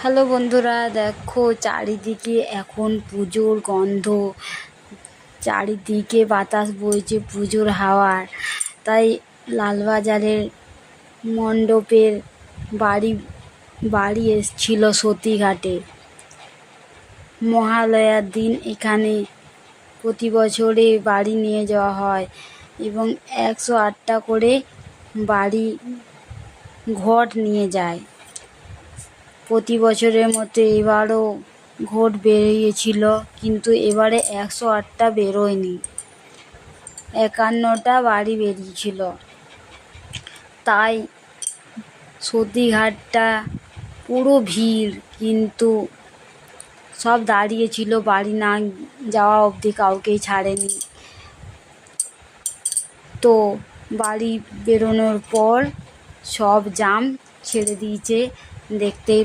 Hello বন্ধুরা, দেখো চারিদিকে এখন পুজোর গন্ধ। চারিদিকে বাতাস বইছে পুজোর হাওয়ার। তাই লালবাজারের মণ্ডপের বাড়ি বাড়ি এসছিল সতীঘাটে। মহালয়ার দিন এখানে প্রতি বছরে বাড়ি নিয়ে যাওয়া হয় এবং 108টা করে বাড়ি ঘট নিয়ে যায়। প্রতি বছরের মতো এবারও ঘট বেরিয়েছিল, কিন্তু এবারে 108টা বেরোয়নি, 51টা বাড়ি বেরিয়েছিল। তাই সতীঘাটটা পুরো ভিড়, কিন্তু সব দাঁড়িয়েছিল, বাড়ি না যাওয়া অবধি কাউকেই ছাড়েনি। তো বাড়ি বেরোনোর পর সব জাম ছেড়ে দিয়েছে, দেখতেই